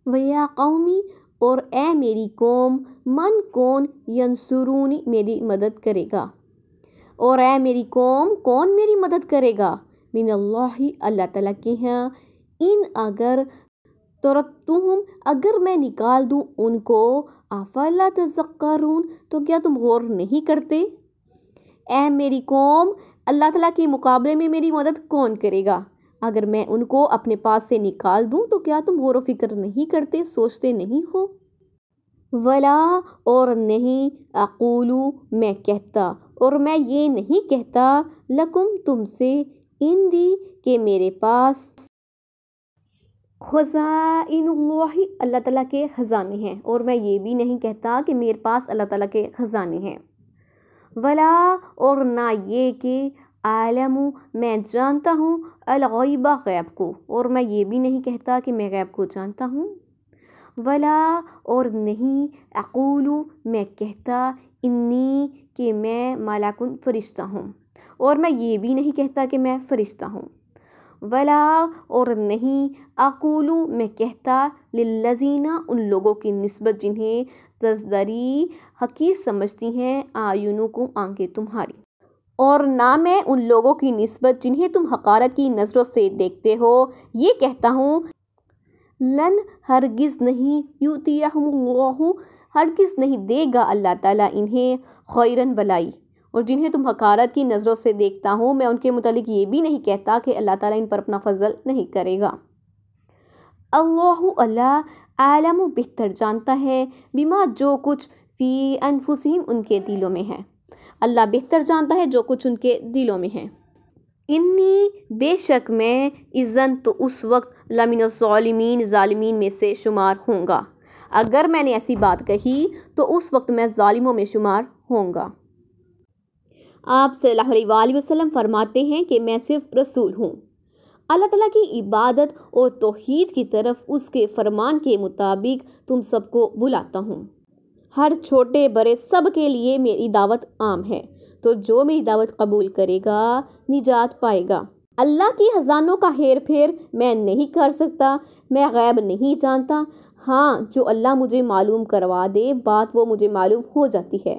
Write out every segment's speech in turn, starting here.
وَيَا قَوْمِ اور اے میری قوم من کون ینصرونی میری مدد کرے گا، اور اے میری قوم کون میری مدد کرے گا، من اللہ اللہ تعالیٰ کے ہاں، ان اگر طردتہم اگر میں نکال دوں ان کو، افلا تذکرون تو کیا تم غور نہیں کرتے؟ اے میری قوم اللہ تعالیٰ کے مقابلے میں میری مدد کون کرے گا؟ اگر میں ان کو اپنے پاس سے نکال دوں تو کیا تم غور و فکر نہیں کرتے، سوچتے نہیں ہو؟ ولا اور نہیں اقولو میں کہتا، اور میں یہ نہیں کہتا لکم تم سے، اندی کہ میرے پاس خزائن اللہ اللہ تعالیٰ کے خزانے ہیں، اور میں یہ بھی نہیں کہتا کہ میرے پاس اللہ تعالیٰ کے خزانے ہیں۔ ولا اور نہ یہ کہ عالم میں جانتا ہوں الغیبہ غیب کو، اور میں یہ بھی نہیں کہتا کہ میں غیب کو جانتا ہوں۔ ولا اور نہیں اقولو میں کہتا انی کہ میں ملکن فرشتہ ہوں، اور میں یہ بھی نہیں کہتا کہ میں فرشتہ ہوں۔ ولا اور نہیں اقولو میں کہتا للذین ان لوگوں کی نسبت جنہیں تزدری حقیر سمجھتی ہیں اعینکم آنکھیں تمہاری، اور نہ میں ان لوگوں کی نسبت جنہیں تم حقارت کی نظروں سے دیکھتے ہو یہ کہتا ہوں لن ہرگز نہیں یؤتیہم اللہ ہرگز نہیں دے گا اللہ تعالیٰ انہیں خیرن بلائی، اور جنہیں تم حقارت کی نظروں سے دیکھتا ہوں میں ان کے متعلق یہ بھی نہیں کہتا کہ اللہ تعالیٰ ان پر اپنا فضل نہیں کرے گا۔ اللہ عالم بہتر جانتا ہے بما جو کچھ فی انفسہم ان کے دلوں میں ہے، اللہ بہتر جانتا ہے جو کچھ ان کے دلوں میں ہے۔ انی بے شک میں اذن تو اس وقت لمن الظالمین ظالمین میں سے شمار ہوں گا، اگر میں نے ایسی بات کہی تو اس وقت میں ظالموں میں شمار ہوں گا۔ آپ صلی اللہ علیہ وآلہ وسلم فرماتے ہیں کہ میں صرف رسول ہوں، اللہ تعالیٰ کی عبادت اور توحید کی طرف اس کے فرمان کے مطابق تم سب کو بلاتا ہوں، ہر چھوٹے بڑے سب کے لیے میری دعوت عام ہے، تو جو میری دعوت قبول کرے گا نجات پائے گا۔ اللہ کی خزانوں کا ہیر پھیر میں نہیں کر سکتا، میں غیب نہیں جانتا، ہاں جو اللہ مجھے معلوم کروا دے بات وہ مجھے معلوم ہو جاتی ہے،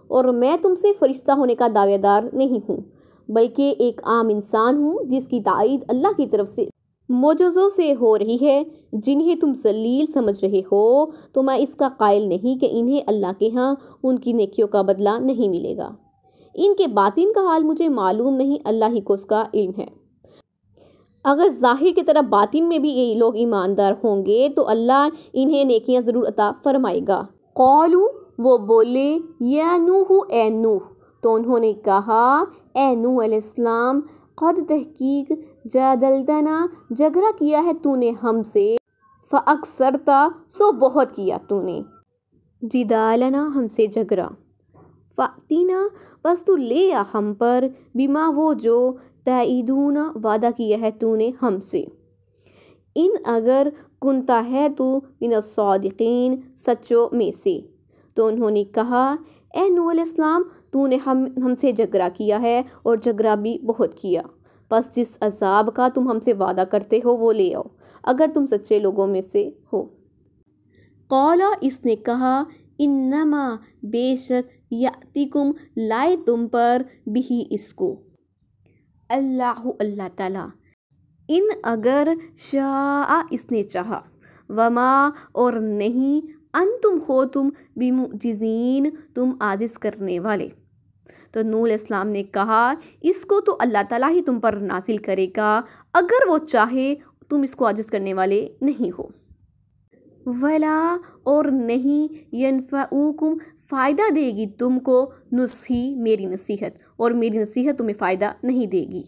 اور میں تم سے فرشتہ ہونے کا دعوے دار نہیں ہوں، بلکہ ایک عام انسان ہوں جس کی تائید اللہ کی طرف سے معجزوں سے ہو رہی ہے، جنہیں تم ذلیل سمجھ رہے ہو تو میں اس کا قائل نہیں کہ انہیں اللہ کے ہاں ان کی نیکیوں کا بدلہ نہیں ملے گا، ان کے باطن کا حال مجھے معلوم نہیں، اللہ ہی کو اس کا علم ہے۔ اگر ظاہر کی طرح باطن میں بھی یہ لوگ ایماندار ہوں گے تو اللہ انہیں نیکیاں ضرور عطا فرمائے گا۔ قالو وہ بولے یا نوح اے نوح، تو انہوں نے کہا اے نوح علیہ السلام قد تحقیق جادلتنا جھگڑا کیا ہے تو نے ہم سے، فاکثرتا سو بہت کیا تو نے، جدالنا ہم سے جھگڑا، فاتینا بس تو لے آ ہم پر، بما وہ جو تعیدون وعدہ کیا ہے تو نے ہم سے، ان اگر کنتا ہے تو من الصادقین سچوں میں سے۔ تو انہوں نے کہا اے نوح علیہ السلام تو نے ہم سے جھگڑا کیا ہے اور جھگڑا بھی بہت کیا، بس جس عذاب کا تم ہم سے وعدہ کرتے ہو وہ لے آؤ اگر تم سچے لوگوں میں سے ہو۔ قالا اس نے کہا انما بے شک یاتیکم لائے تم پر بھی اس کو اللہ اللہ تعالیٰ، ان اگر شاء اس نے چاہا، وما اور نہیں انتم ہو تم بمعجزین تم عاجز کرنے والے۔ تو نوح علیہ السلام نے کہا اس کو تو اللہ تعالیٰ ہی تم پر نازل کرے گا، اگر وہ چاہے تم اس کو عاجز کرنے والے نہیں ہو۔ ولا اور نہیں ینفعوکم فائدہ دے گی تم کو نصحی میری نصیحت، اور میری نصیحت تمہیں فائدہ نہیں دے گی۔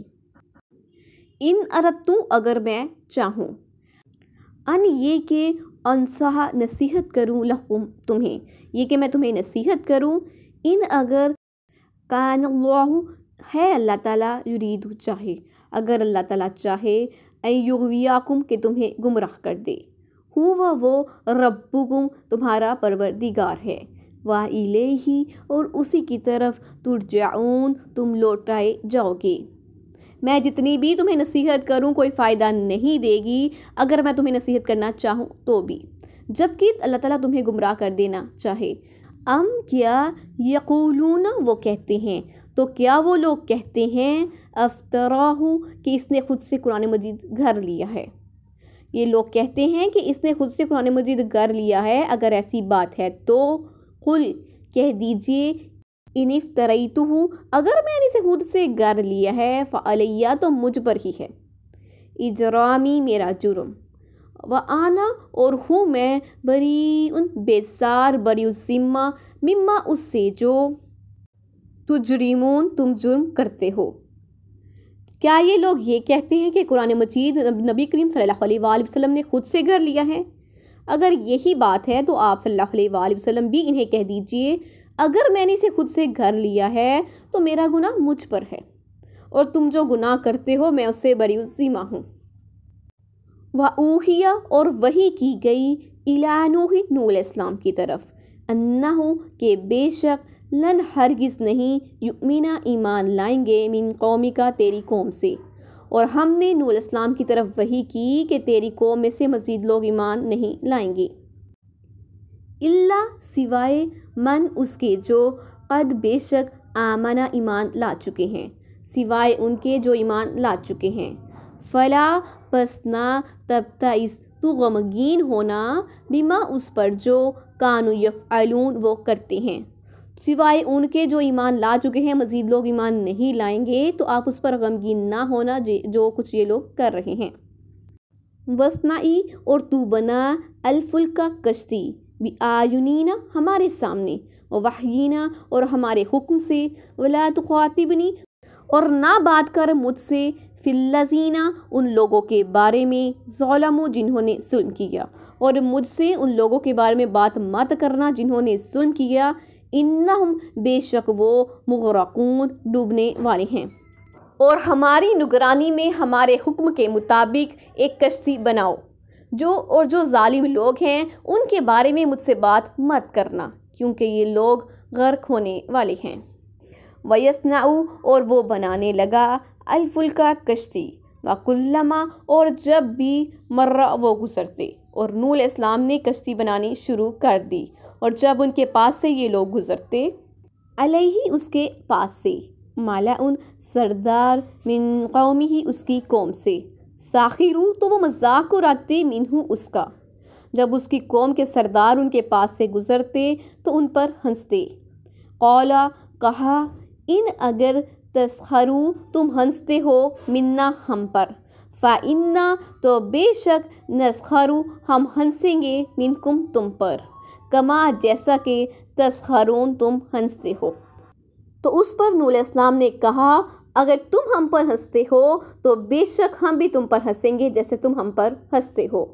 ان اردتو اگر میں چاہوں، ان یہ کہ انصح نصیحت کروں لکم تمہیں، یہ کہ میں تمہیں نصیحت کروں، ان اگر کان اللہ ہے اللہ تعالیٰ یرید چاہے، اگر اللہ تعالیٰ چاہے ان یغویکم کہ تمہیں گمراہ کر دے، ہوا وہ ربکم تمہارا پروردگار ہے، وَإِلَيْهِ اور اسی کی طرف ترجعون تم لوٹائے جاؤ گے۔ میں جتنی بھی تمہیں نصیحت کروں کوئی فائدہ نہیں دے گی، اگر میں تمہیں نصیحت کرنا چاہوں تو بھی، جبکہ اللہ تعالیٰ تمہیں گمراہ کر دینا چاہے۔ ام کیا یقولون وہ کہتے ہیں، تو کیا وہ لوگ کہتے ہیں افتراہ کہ اس نے خود سے قرآن مجید گھڑ لیا ہے۔ یہ لوگ کہتے ہیں کہ اس نے خود سے قرآن مجید گھڑ لیا ہے۔ اگر ایسی بات ہے تو قل کہہ دیجئے ان افتریتہ اگر میں نے اسے خود سے گھڑ لیا ہے فعلیہ تو مجھ پر ہی ہے اجرامی میرا جرم، وَأَنَا اور ہوں میں بریء بیزار بریء الذمہ مما اس سے جو تجرمون تم جرم کرتے ہو۔ کیا یہ لوگ یہ کہتے ہیں کہ قرآن مجید نبی کریم صلی اللہ علیہ وآلہ وسلم نے خود سے گھڑ لیا ہے؟ اگر یہی بات ہے تو آپ صلی اللہ علیہ وآلہ وسلم بھی انہیں کہہ دیجئے اگر میں نے اسے خود سے گھڑ لیا ہے تو میرا گناہ مجھ پر ہے، اور تم جو گناہ کرتے ہو میں اس سے بریء الذمہ ہوں۔ وَأُوحِیَ اور وحی کی گئی اِلیٰ نوح نوح علیہ السلام کی طرف انہو کہ بے شک لن ہرگز نہیں یؤمن ایمان لائیں گے من قومکا تیری قوم سے، اور ہم نے نوح علیہ السلام کی طرف وحی کی کہ تیری قوم میں سے مزید لوگ ایمان نہیں لائیں گے، الا سوائے من اس کے جو قد بے شک آمنہ ایمان لا چکے ہیں، سوائے ان کے جو ایمان لا چکے ہیں۔ فلا پس نہ تبتئس تو غمگین ہونا بما اس پر جو کانوا یفعلون وہ کرتے ہیں، سوائے ان کے جو ایمان لا چکے ہیں مزید لوگ ایمان نہیں لائیں گے تو آپ اس پر غمگین نہ ہونا جو کچھ یہ لوگ کر رہے ہیں۔ وَاصْنَعِ اور تو بنا الفلک کشتی بِآیُنِنَا ہمارے سامنے، وَوَحْیِنَا اور ہمارے حکم سے، وَلَا تُخَاطِبْنِی اور نہ بات کر مجھ سے فی الذین ان لوگوں کے بارے میں ظلموا جنہوں نے ظلم کیا، اور مجھ سے ان لوگوں کے بارے میں بات مت کرنا جنہوں نے ظلم کیا، انہم بے شک وہ مغرقون ڈوبنے والے ہیں۔ اور ہماری نگرانی میں ہمارے حکم کے مطابق ایک کشتی بناؤ، جو ظالم لوگ ہیں ان کے بارے میں مجھ سے بات مت کرنا کیونکہ یہ لوگ غرق ہونے والے ہیں۔ وَيَصْنَعُ اور وہ بنانے لگا الفلک کشتی، وَكُلَّمَا اور جب بھی مرہ وہ گزرتے، اور نوح علیہ السلام نے کشتی بنانی شروع کر دی، اور جب ان کے پاس سے یہ لوگ گزرتے علیہ اس کے پاس سے ملأ سردار من قومہ اس کی قوم سے، ساخروا تو وہ مذاق اڑاتے منہ اس کا، جب اس کی قوم کے سردار ان کے پاس سے گزرتے تو ان پر ہنستے۔ قولا کہا ان اگر تسخروا تم ہنستے ہو منا ہم پر، فإنا تو بے شک نسخر ہم ہنسیں گے منکم تم پر، کما جیسا کہ تسخرون تم ہنستے ہو۔ تو اس پر نوح علیہ السلام نے کہا اگر تم ہم پر ہنستے ہو تو بے شک ہم بھی تم پر ہنسیں گے جیسے تم ہم پر ہنستے ہو۔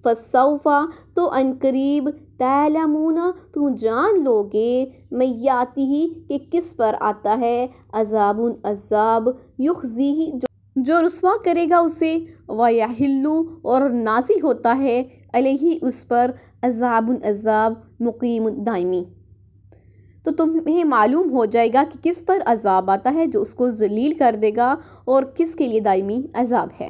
فسوف تو عنقریب تعلمون تم جان لوگے میں یاتی ہی کہ کس پر آتا ہے عذاب عذاب یخزیہ جو رسوا کرے گا اسے، ویحل اور نازل ہوتا ہے علیہ اس پر عذاب عذاب مقیم دائمی، تو تمہیں معلوم ہو جائے گا کہ کس پر عذاب آتا ہے جو اس کو ذلیل کر دے گا اور کس کے لیے دائمی عذاب ہے۔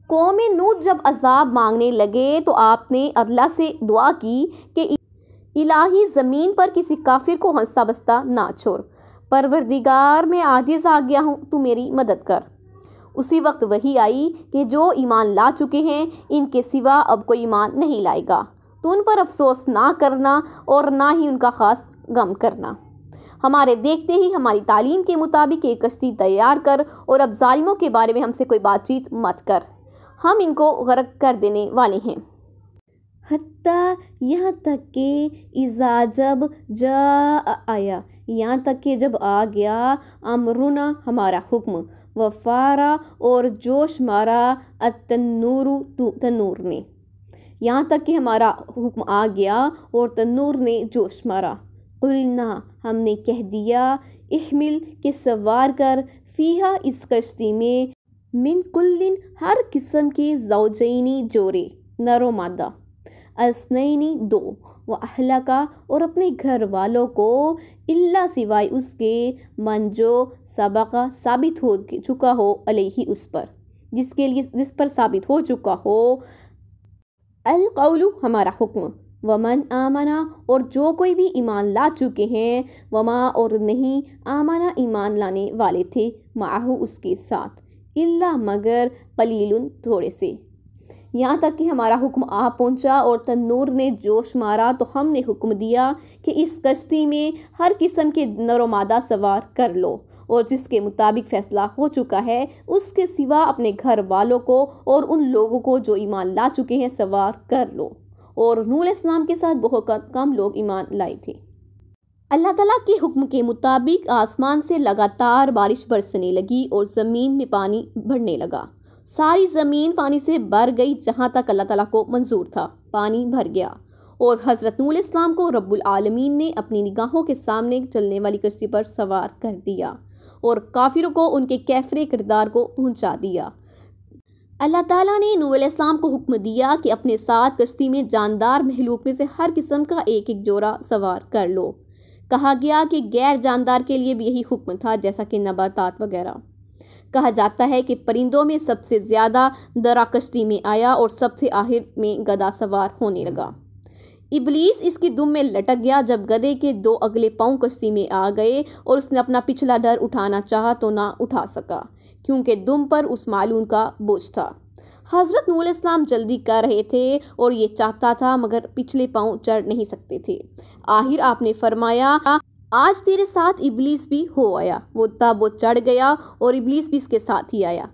قوم نوح جب عذاب مانگنے لگے تو آپ نے اللہ سے دعا کی کہ الہی زمین پر کسی کافر کو ہنستا بستا نہ چھوڑ، پروردگار میں عاجز آ گیا ہوں تو میری مدد کر۔ اسی وقت وحی آئی کہ جو ایمان لا چکے ہیں ان کے سوا اب کوئی ایمان نہیں لائے گا، تو ان پر افسوس نہ کرنا اور نہ ہی ان کا خاص غم کرنا۔ ہمارے دیکھتے ہی ہماری تعلیم کے مطابق ایک کشتی تیار کر، اور اب ظالموں کے بارے میں ہم سے کوئی بات چیت مت کر، ہم ان کو غرق کر دینے والے ہیں۔ حتیٰ یہاں تک کہ اذا جب جاء آیا، یہاں تک کہ جب آ گیا امرنا ہمارا حکم، وفارا اور جوش مارا التنور تنور نے، یہاں تک کہ ہمارا حکم آ گیا اور تنور نے جوش مارا۔ قلنا ہم نے کہہ دیا احمل کہ سوار کر فیہا اس کشتی میں من کلن ہر قسم کے زوجینی جوڑے نر و مادہ، اثنینی دو، و اہلکا اور اپنے گھر والوں کو، الا سوائے اس کے من جو سبقہ ثابت ہو چکا ہو علیہ اس پر، جس پر ثابت ہو چکا ہو القول ہمارا حکم، ومن آمنا اور جو کوئی بھی ایمان لا چکے ہیں، وما اور نہیں آمنا ایمان لانے والے تھے، معہو اس کے ساتھ، الا مگر قلیل تھوڑے سے، یہاں تک کہ ہمارا حکم آ پہنچا اور تنور نے جوش مارا تو ہم نے حکم دیا کہ اس کشتی میں ہر قسم کے نر و مادہ سوار کر لو، اور جس کے مطابق فیصلہ ہو چکا ہے اس کے سوا اپنے گھر والوں کو اور ان لوگوں کو جو ایمان لا چکے ہیں سوار کر لو، اور نوح علیہ السلام کے ساتھ بہت کم لوگ ایمان لائے تھے۔ اللہ تعالیٰ کے حکم کے مطابق آسمان سے لگاتار بارش برسنے لگی اور زمین میں پانی بڑھنے لگا، ساری زمین پانی سے بھر گئی، جہاں تک اللہ تعالیٰ کو منظور تھا پانی بھر گیا، اور حضرت نوح علیہ السلام کو رب العالمین نے اپنی نگاہوں کے سامنے چلنے والی کشتی پر سوار کر دیا اور کافروں کو ان کے کیفر کردار کو پہنچا دیا۔ اللہ تعالیٰ نے نوح علیہ السلام کو حکم دیا کہ اپنے ساتھ کشتی میں جاندار مخلوق میں سے ہر قسم کا ایک ایک جوڑا سوار کر لو۔ کہا گیا کہ غیر جاندار کے لیے بھی یہی حکم تھا، جیسا کہ نباتات وغیرہ۔ کہا جاتا ہے کہ پرندوں میں سب سے زیادہ درا کشتی میں آیا اور سب سے آخر میں گدھا سوار ہونے لگا۔ ابلیس اس کی دم میں لٹک گیا جب گدھے کے 2 اگلے پاؤں کشتی میں آ گئے، اور اس نے اپنا پچھلا ڈر اٹھانا چاہا تو نہ اٹھا سکا، کیونکہ دم پر اس معلوم کا بوجھ تھا۔ حضرت نوح علیہ السلام جلدی کر رہے تھے اور یہ چاہتا تھا، مگر پچھلے پاؤں چڑھ نہیں سکتے تھے۔ آخر آپ نے فرمایا، آج تیرے ساتھ ابلیس بھی ہو آیا۔ وہ تب وہ چڑھ گیا اور ابلیس بھی اس کے ساتھ ہی آیا۔